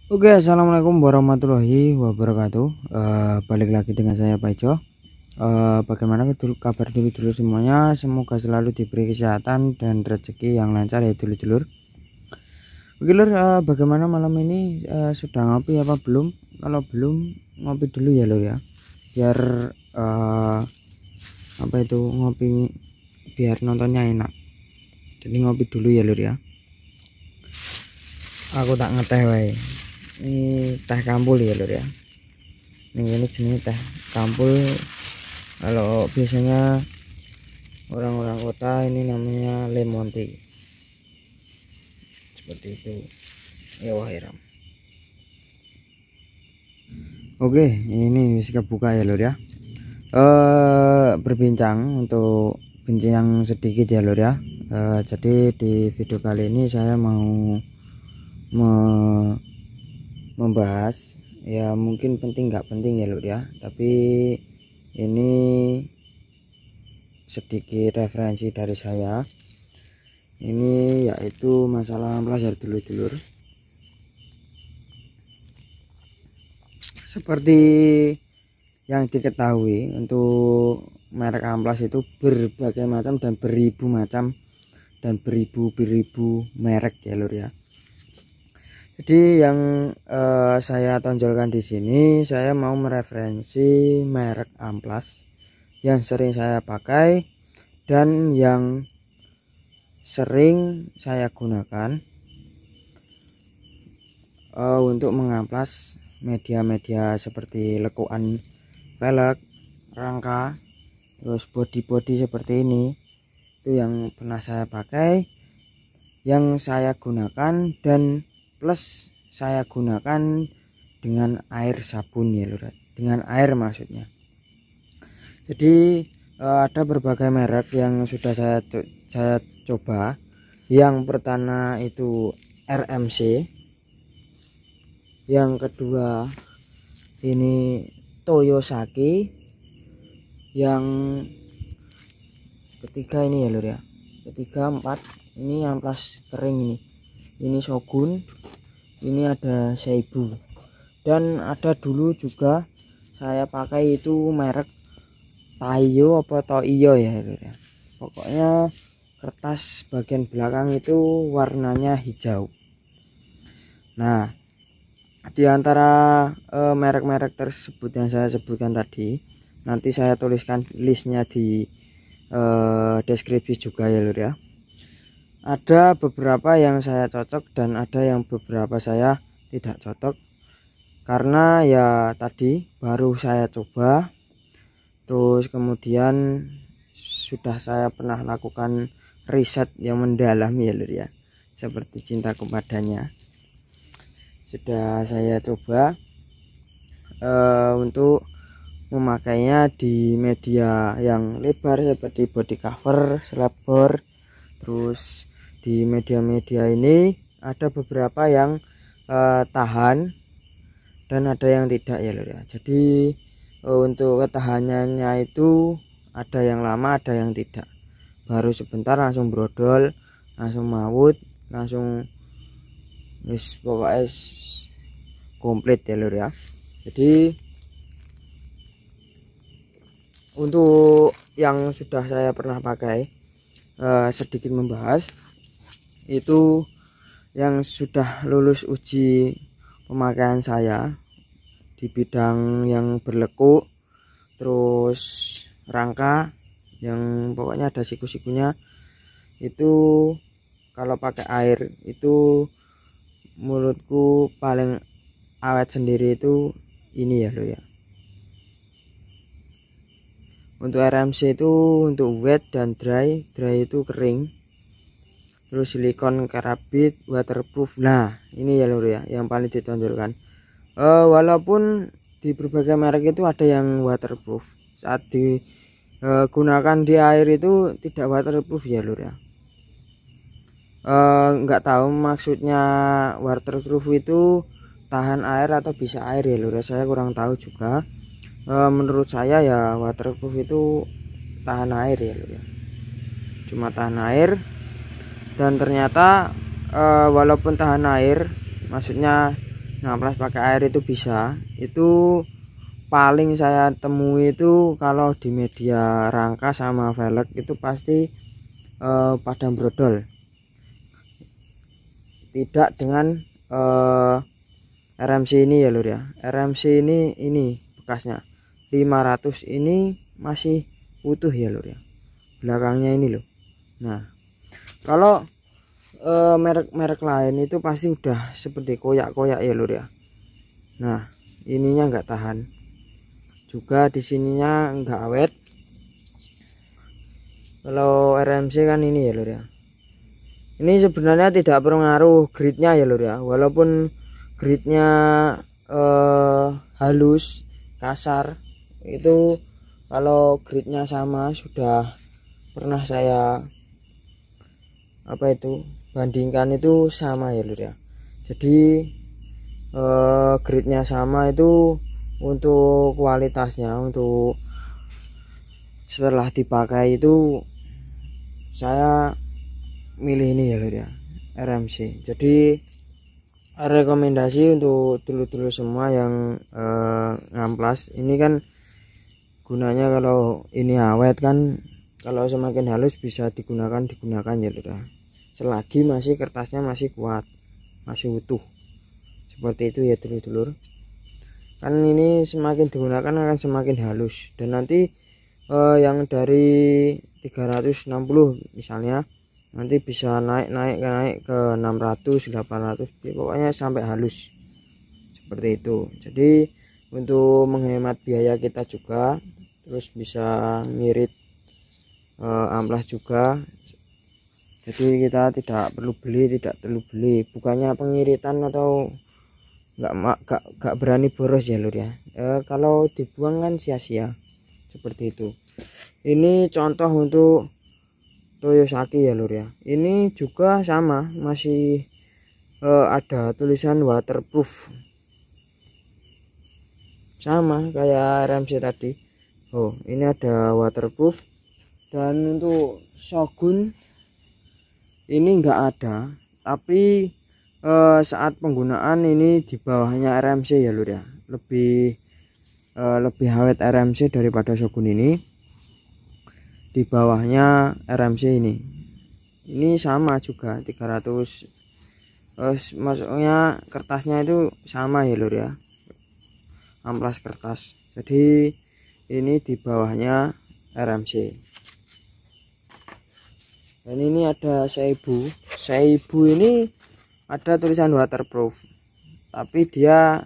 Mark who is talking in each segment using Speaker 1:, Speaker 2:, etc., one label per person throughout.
Speaker 1: Oke, assalamualaikum warahmatullahi wabarakatuh. Balik lagi dengan saya Pak Ijo. Bagaimana kabar dulur-dulur semuanya? Semoga selalu diberi kesehatan dan rezeki yang lancar ya dulur-dulur. Oke lur, bagaimana malam ini? Sudah ngopi apa belum? Kalau belum, ngopi dulu ya lur ya. Biar apa itu ngopi, biar nontonnya enak. Jadi ngopi dulu ya lur ya. Aku tak ngeteh wae. Ini teh kampul ya lur ya. Ini jenis teh kampul. Kalau biasanya orang-orang kota ini namanya lemon tea, seperti itu ya wahiram. Oke, ini bisa buka ya lur ya. Berbincang untuk bincang sedikit ya lur ya. Jadi di video kali ini saya mau membahas, ya mungkin penting nggak penting ya lur ya, tapi ini sedikit referensi dari saya. Ini yaitu masalah amplas dulur-dulur. Seperti yang diketahui, untuk merek amplas itu berbagai macam dan beribu macam dan beribu merek ya lur ya. Jadi yang saya tonjolkan di sini, saya mau mereferensi merek amplas yang sering saya pakai dan yang sering saya gunakan untuk mengamplas media-media seperti lekuan velg, rangka, terus body seperti ini. Itu yang pernah saya pakai, yang saya gunakan, dan plus saya gunakan dengan air sabun ya lur, dengan air maksudnya. Jadi ada berbagai merek yang sudah saya coba. Yang pertama itu RMC, yang kedua ini Toyosaki, yang ketiga ini ya lur ya, ketiga, empat ini amplas kering, ini Shogun, ini ada Seibu, dan ada dulu juga saya pakai itu merek Taiyo apa Toiyo ya lur ya. Pokoknya kertas bagian belakang itu warnanya hijau. Nah, di antara merek-merek tersebut yang saya sebutkan tadi, nanti saya tuliskan listnya di deskripsi juga ya lur ya. Ada beberapa yang saya cocok dan ada yang beberapa saya tidak cocok, karena ya tadi baru saya coba, terus kemudian sudah saya pernah lakukan riset yang mendalam ya lur ya, seperti cinta kepadanya. Sudah saya coba untuk memakainya di media yang lebar seperti body cover, slapboard. Terus di media-media ini ada beberapa yang tahan dan ada yang tidak ya lur ya. Jadi untuk ketahanannya itu ada yang lama, ada yang tidak. Baru sebentar langsung brodol, langsung maut, langsung wis pokoknya komplit ya lur ya. Jadi untuk yang sudah saya pernah pakai, sedikit membahas, itu yang sudah lulus uji pemakaian saya di bidang yang berlekuk, terus rangka yang pokoknya ada siku-sikunya, itu kalau pakai air itu mulutku paling awet sendiri itu ini ya lo ya. Untuk RMC itu untuk wet dan dry itu kering, terus silikon karabit waterproof. Nah ini ya lur ya, yang paling ditonjolkan. Walaupun di berbagai merek itu ada yang waterproof, saat digunakan di air itu tidak waterproof ya lur ya. Nggak tahu maksudnya waterproof itu tahan air atau bisa air ya lur ya, saya kurang tahu juga. Menurut saya ya waterproof itu tahan air ya lur ya, cuma tahan air. Dan ternyata walaupun tahan air, maksudnya ngamplas pakai air itu bisa. Itu paling saya temui itu kalau di media rangka sama velg itu pasti padang brodol, tidak dengan RMC ini ya lur ya. RMC ini bekasnya 500, ini masih utuh ya lur ya, belakangnya ini loh. Nah kalau merek-merek lain itu pasti udah seperti koyak-koyak ya lur ya. Nah ininya nggak tahan juga, di sininya nggak awet. Kalau RMC kan ini ya lur ya, ini sebenarnya tidak berpengaruh gridnya ya lur ya, walaupun gridnya halus kasar itu, kalau gridnya sama sudah pernah saya bandingkan itu sama ya lur ya. Jadi gridnya sama itu untuk kualitasnya, untuk setelah dipakai itu saya milih ini ya lur ya, RMC. Jadi rekomendasi untuk dulu-dulu semua yang ngamplas ini kan gunanya, kalau ini awet kan, kalau semakin halus bisa digunakan ya lur ya, selagi masih kertasnya masih kuat, masih utuh seperti itu ya dulur-dulur. Kan ini semakin digunakan akan semakin halus, dan nanti yang dari 360 misalnya nanti bisa naik ke 600 800, pokoknya sampai halus seperti itu. Jadi untuk menghemat biaya kita juga, terus bisa ngirit amplas juga. Jadi kita tidak perlu beli, bukannya pengiritan atau nggak berani boros ya lur ya. Kalau dibuang kan sia-sia seperti itu. Ini contoh untuk Toyosaki ya lur ya. Ini juga sama, masih ada tulisan waterproof, sama kayak RMC tadi. Oh ini ada waterproof. Dan untuk Shogun ini enggak ada, tapi saat penggunaan ini di bawahnya RMC ya lur ya, lebih awet RMC daripada Shogun ini. Di bawahnya RMC ini sama juga 300, maksudnya kertasnya itu sama ya lur ya, amplas kertas. Jadi ini di bawahnya RMC. Dan ini ada Seibu ini ada tulisan waterproof, tapi dia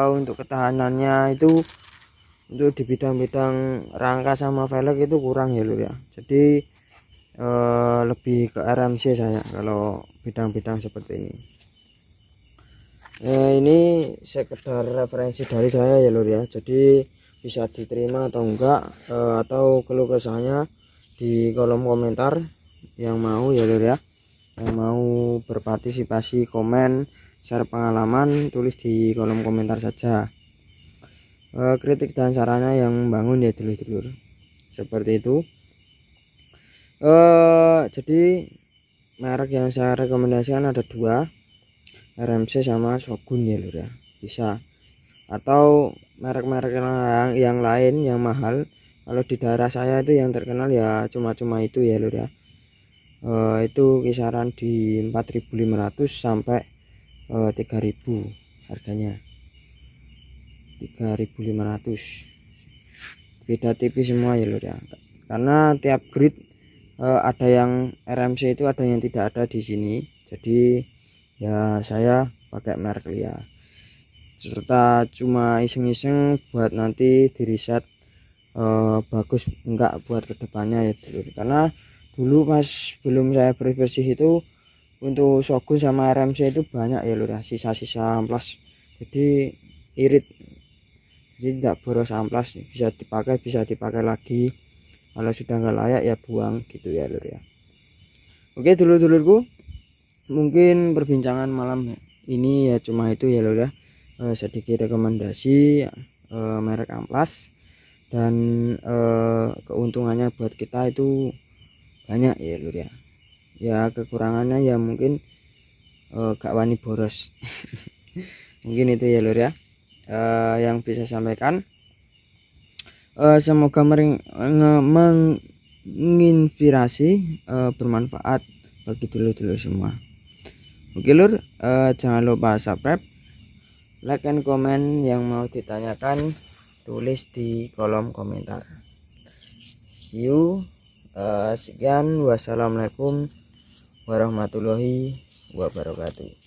Speaker 1: untuk ketahanannya itu, untuk di bidang-bidang rangka sama velg itu kurang ya lur ya. Jadi lebih ke RMC saya kalau bidang-bidang seperti ini. Ini sekedar referensi dari saya ya lur ya, jadi bisa diterima atau enggak, atau keluh kesahnya di kolom komentar. Yang mau ya lur ya, yang mau berpartisipasi, komen, share pengalaman, tulis di kolom komentar saja. Kritik dan sarannya yang membangun ya dulur-dulur, seperti itu. Jadi merek yang saya rekomendasikan ada dua, RMC sama Shogun ya lur ya, bisa. Atau merek-merek yang lain yang mahal, kalau di daerah saya itu yang terkenal ya cuma itu ya lur ya. Itu kisaran di 4.500 sampai 3.000 harganya, 3.500, beda tipis semua ya lur ya, karena tiap grid ada yang RMC itu, ada yang tidak ada di sini. Jadi ya saya pakai merek Lia, serta cuma iseng-iseng buat nanti di riset bagus enggak buat kedepannya ya dulur. Karena dulu pas belum saya bersih itu, untuk Shogun sama RMC itu banyak ya lur ya, sisa-sisa amplas, jadi irit, jadi tidak boros amplas, bisa dipakai lagi, kalau sudah nggak layak ya buang gitu ya lur ya. Oke dulur-dulurku, mungkin perbincangan malam ini ya cuma itu ya lur ya, sedikit rekomendasi merek amplas, dan keuntungannya buat kita itu banyak ya lur ya. Ya kekurangannya ya mungkin gak wani boros. Mungkin itu ya lur ya, yang bisa sampaikan. Semoga menginspirasi, bermanfaat bagi dulur-dulur semua. Oke lur, jangan lupa subscribe, like and comment. Yang mau ditanyakan tulis di kolom komentar. See you. Sekian, wassalamualaikum warahmatullahi wabarakatuh.